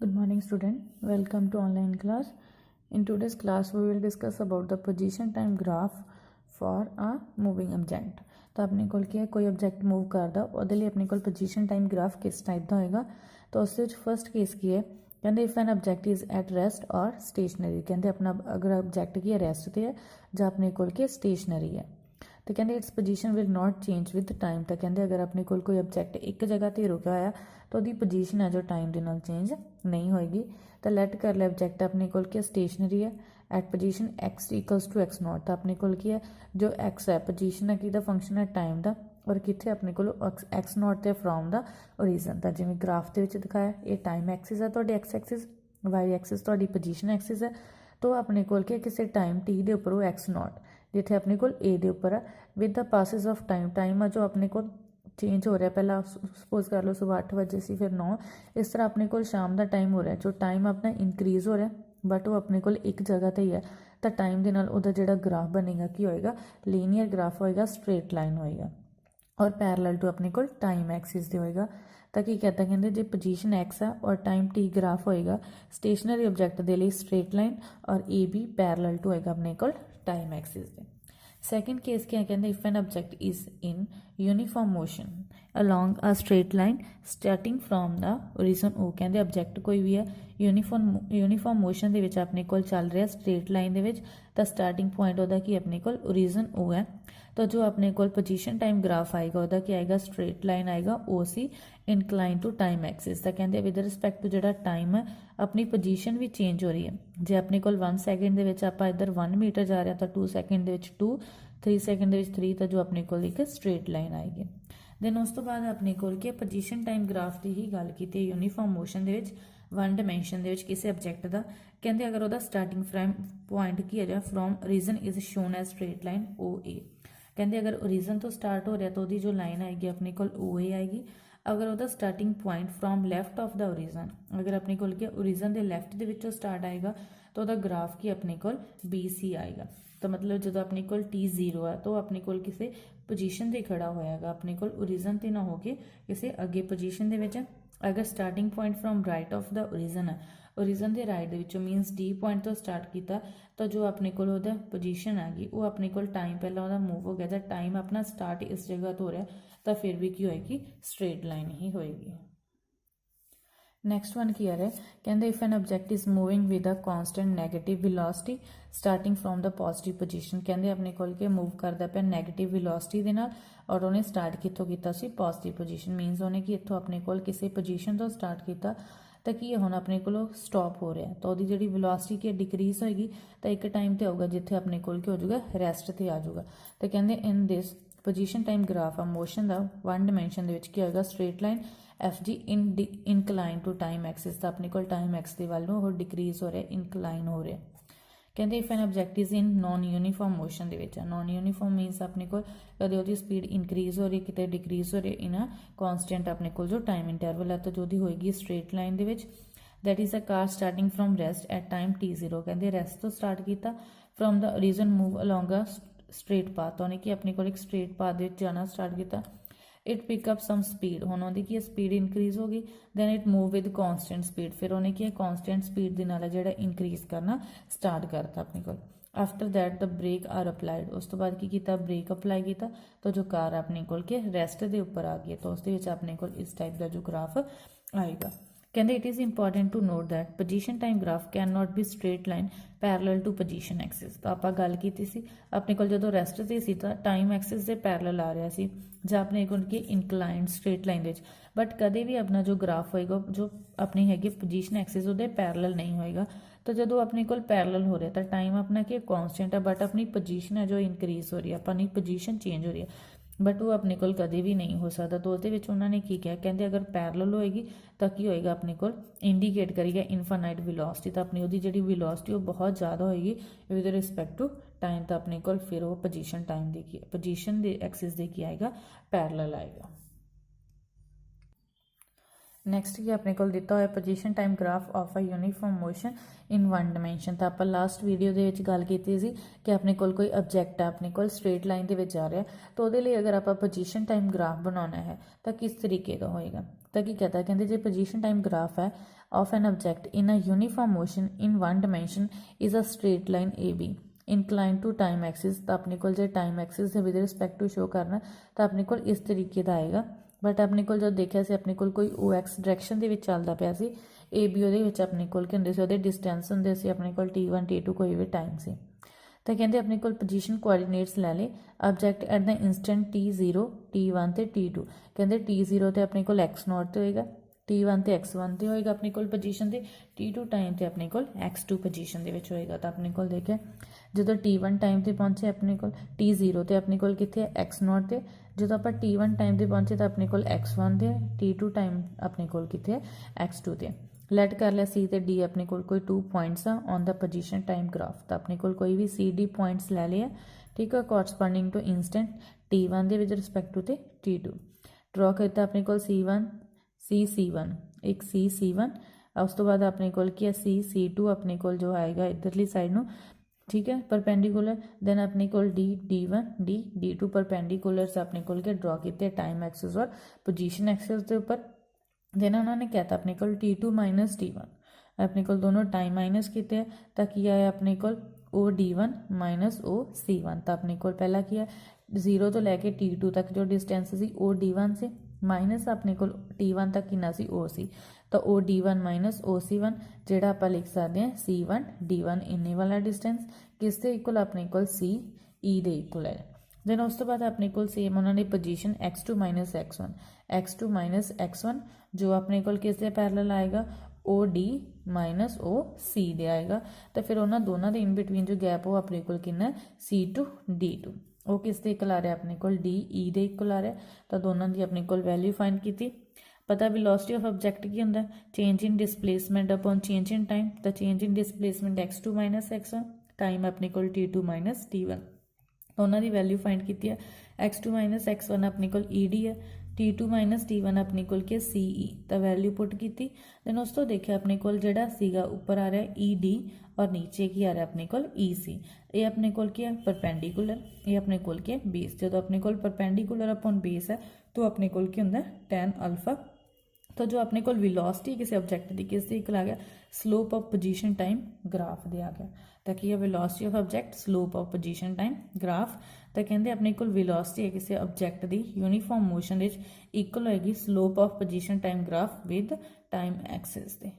Good morning student, welcome to online class. In today's class we will discuss about the position time graph for a moving object. तो अपने कोल क्या है, कोई object move करदा ਉਹਦੇ ਲਈ अपने कोल पोजीशन टाइम ग्राफ किस टाइप ਦਾ ਹੋਏਗਾ। तो उससे फर्स्ट केस की है कहते if an object is at rest और स्टेशनरी, कहते अपना अगर ऑब्जेक्ट की है रेस्ट ते है ਜਾਂ अपने कोल की स्टेशनरी है तो कहते its position will not change with time. तो कहते अगर अपने कोल कोई ऑब्जेक्ट एक जगह पर रुका होया तो ਉਹਦੀ पोजीशन है जो टाइम के नाल चेंज नहीं होएगी। तो लैट कर ले ऑब्जेक्ट अपने कोल की स्टेशनरी है at position x equals to x naught. तो अपने कोल की है जो एक्स है पोजीशन है कि फंक्शन है टाइम का और कितने अपने को एक्स नॉट ते फ्रॉम द ओरिजन। तो जिमें ग्राफ के दिखाया ये टाइम एक्सिस है तो एक्स एक्सिस, वाई एक्सिस तो पोजीशन एक्सिस है। तो अपने कोल के किसी टाइम टी के उपर वो एक्स नॉट जिथे अपने को ए के उपर है with the passes of time, time है जो अपने को चेंज हो रहा है। पहला सपोज कर लो सुबह 8 बजे से फिर 9, इस तरह अपने को शाम का टाइम हो रहा है। जो टाइम अपना इंक्रीज हो रहा है बट वो अपने को एक जगह पर ही है। तो टाइम के नाल उहदा जिहड़ा ग्राफ बनेगा की होएगा, लीनियर ग्राफ होएगा, स्ट्रेट लाइन होएगा और पैरेलल टू अपने को टाइम एक्सिस दे होएगा। तो की कहता कहते जो पोजीशन एक्स है और टाइम टी ग्राफ होएगा स्टेशनरी ऑब्जेक्ट के लिए स्ट्रेट लाइन और ए बी पैरेलल टू होएगा अपने को टाइम एक्सिस दे। सेकेंड केस क्या कहते if an object is in uniform motion along a straight line starting from the origin O. कहते ऑब्जेक्ट कोई भी है यूनीफॉर्म मोशन के विच अपने को चल रहा स्ट्रेट लाइन के विच, तो स्टार्टिंग पॉइंट वह कि अपने को ओरिजन ओ है। तो जो अपने को पोजीशन टाइम ग्राफ आएगा वह क्या आएगा, स्ट्रेट लाइन आएगा ओ सी इनकलाइन टू टाइम एक्सिस। तो कहते विद रिस्पैक्ट टू जो टाइम है अपनी पोजीशन भी चेंज हो रही है। जो अपने को 1 सैकेंड आप इधर 1 मीटर जा रहे हैं तो 2 सैकेंड 2, 3 सैकेंड 3, तो जो अपने को एक स्ट्रेट लाइन आएगी। दैन उस तो बाद अपने को पोजीशन टाइम ग्राफ की ही गल की यूनीफॉर्म मोशन के वन डिमेंशन के किसी ऑब्जेक्ट का कहते अगर वह स्टार्टिंग फ्रैम पॉइंट की है from origin is shown as straight line O A. कहते अगर ओरिजन तो स्टार्ट हो रहा तो वही जो लाइन आएगी अपने को ओ ए आएगी। अगर वह starting point from left of the origin, अगर अपने को ओरिजन के लैफ्ट के विचों स्टार्ट आएगा तो वह ग्राफ की अपने को बी सी आएगा। तो मतलब जो अपने को टी 0 है तो अपने को किसी पोजीशन से खड़ा होएगा, अपने को ओरिजन से ना होके किसी अगे पोजीशन के। अगर starting point from right of the origin है, ओरिजन के राइट विचों मीनस डी पॉइंट तो स्टार्ट किया तो जो अपने को पोजीशन हैगी वो अपने को टाइम पहला वह मूव हो गया। तो टाइम अपना स्टार्ट इस जगह तो हो रहा है तो फिर भी की होएगी, स्ट्रेट लाइन ही होएगी। नैक्सट वन की आ रहा है कहते if an object is moving with a constant negative velocity starting from the positive position. कहते अपने को मूव करता पे नैगेटिव विलोसिटी के नाल और उन्हें स्टार्ट कितों किया पॉजिटिव पोजीशन, मीनस उन्हें कि इतों अपने को किसी पोजीशन तो स्टार्ट किया तो की हुण अपने को स्टॉप हो रहा है। तो वही जी विलोसिटी की डिक्रीज होएगी तो एक टाइम तो आऊगा जिथे अपने को हो जाऊगा रैसट से आ जाऊगा। तो कहते in this position time graph आ मोशन का वन डिमेंशन की होगा straight line F G incline to time axis. तो अपने को टाइम एक्स के वालों और डिक्रीज हो रहा है, इनकलाइन हो रहा है। कहते if an object is in non uniform motion के, नॉन यूनीफॉर्म मीनस अपने को कदे वो स्पीड इंक्रीज हो रही कितने डिक्रीज हो रही इन अ कॉन्सटेंट अपने को जो टाइम इंटरवल है तो जो होएगी स्ट्रेट लाइन के that is a car starting from rest at time t 0। कहते रेस्ट तो स्टार्ट किया from the origin move along a straight path, तो उन्हें कि अपने को एक स्ट्रेट पाथ जाना स्टार्ट किया। इट पिकअप सम स्पीड, हुण उहदी की स्पीड इंक्रीज हो गई। Then it move with constant speed, फिर उन्हें की कॉन्सटेंट स्पीड के नाल जिहड़ा इंक्रीज करना स्टार्ट करता अपने को। After that the brake are applied, उस तो बाद की किया ब्रेक अप्लाई किया तो जो कार अपने को रेस्ट के उपर आ गई तो उस अपने को इस टाइप का जो ग्राफ आएगा। कहते it is important to note that position time graph can not be straight line parallel to position axis. तो आप गल की अपने को जो रेस्ट से टाइम एक्सिस से पैरेलल आ रहा सी ਜਾਂ अपने को इनकलाइन स्ट्रेट लाइन के, बट कदे भी अपना जो ग्राफ होएगा जो अपनी हैगी पोजीशन एक्सिस वो पैरेलल नहीं होएगा। तो जो अपने को पैरेलल हो रहा है तो टाइम अपना कि कॉन्सटेंट है बट अपनी पोजीशन है जो इंक्रीज हो रही है, अपनी पोजीशन चेंज हो रही है बट वो अपने को कभी भी नहीं हो सकता। तो उसके उन्होंने की कहा कहते अगर पैरेलल होएगी तो की होएगा अपने को इंडीकेट करेगा इनफाइनाइट विलोसिटी। तो अपनी वो जी विलोसिटी वो बहुत ज़्यादा होएगी विद रिस्पैक्ट टू टाइम। तो अपने को फिर वो पोजीशन टाइम की पोजीशन एक्सिस दे की आएगा पैरेलल आएगा। नैक्सट की अपने को दिता हुआ position time graph of a uniform motion in one dimension. तो आप लास्ट वीडियो के गल की कि अपने को कोई ऑब्जेक्ट है अपने को स्ट्रेट लाइन के जा रहा है तो वो अगर आप पोजीशन टाइम ग्राफ बनाना है तो किस तरीके का होएगा। तो की कहता है कहते जो पोजीशन टाइम ग्राफ है of an object in a uniform motion in one dimension is a straight line A B incline to time axis. तो अपने को जो time axis with respect to show करना तो अपने को इस तरीके का आएगा। बट अपने को जो देखा से अपने को कोई ओ एक्स डायरैक्शन के चलता पाया से ए बी वो अपने को होंगे डिस्टेंस होंगे से अपने को T1 T2 कोई भी टाइम से। तो कहते अपने को पोजीशन कोआर्डीनेट्स लै ले object at the instant T0 T1 तो T2 कहते T0 तो अपने को x0 तो होएगा T1 तो x1 तो होएगा अपने को पोजीशन से T2 टाइम तो अपने को x2 पोजीशन के होएगा। तो अपने को देखे जो T1 टाइम पर पहुँचे अपने को T0 तो अपने को कितने x0 तो जो आप T1 टाइम पर पहुँचे तो अपने को x1 तो T2 टाइम अपने को कितने x2 तो लैट कर लिया सी तो डी अपने को कोई 2 पॉइंट्स आ on the position time graph. तो अपने को कोई भी सी डी पॉइंट्स लै लिया ठीक है कॉरसपॉन्डिंग टू इंस्टेंट T1 के with respect to T2 draw किया अपने को C1 C1 एक C1 उस तो बाद अपने को क्या C2 अपने को जो आएगा इधरली साइड में ठीक है परपेंडिकुलर दैन अपने को D1 D2 परपेंडिकुलर अपने को ड्रॉ किए टाइम एक्सिस और पोजीशन एक्सिस के उपर। देन उन्होंने कहता अपने को T2 माइनस T1 अपने को दोनों टाइम माइनस किए तो किया है अपने को ओ D1 माइनस ओ C1। तो अपने को पहला किया 0 तो लैके T2 तक जो डिस्टेंस सी ओ D1 से माइनस अपने को T1 तक कितना सी ओ सी तो ओ D1 माइनस ओ C1 जेड़ा आप लिख सकते हैं C1 D1 इन्ने वाला डिस्टेंस किस दे इक्वल अपने को C E दे इक्वल है। देन उस तो बाद अपने को सेम उन्होंने पोजीशन x2 माइनस x1 जो अपने को किस दे पैरेलल आएगा ओ डी माइनस ओ सी दे आएगा। तो फिर उन्होंने दोनों के इन बिटवीन जो गैप हो अपने को कितना C2 D2 वो किस दे इक्वल आ रहा है अपने को डी ई दे इक्वल आ रहा है। तो दोनों की अपने को वैल्यू फाइंड की पता वेलोसिटी ऑफ ऑब्जेक्ट की होंगे change in displacement upon change in time. तो change in displacement x2 minus x1 time अपने को T2 माइनस T1 तो उन्होंने वैल्यू फाइंड की है x2 माइनस x1 अपने को ई डी है T2 माइनस T1 अपने को सी ई तो वैल्यू पुट की दैन उस तो देखा अपने को जोड़ा सीगा उपर आ रहा है ई डी और नीचे की आ रहा है अपने को ई सी ये अपने को क्या परपेंडिकुलर ये अपने को क्या बेस जो अपने को परपेंडिकुलर अपॉन बेस है तो अपने को क्या होंगे tan अल्फा। तो जो अपने को वेलोसिटी किसी ऑब्जेक्ट की किस इक्वल आ गया slope of position time graph दे आ गया। तो की है velocity of object slope of position time graph. तो कहते अपने को वेलोसिटी है किसी ऑब्जेक्ट की यूनीफॉर्म मोशन इक्वल होएगी slope of position time graph with time axis they.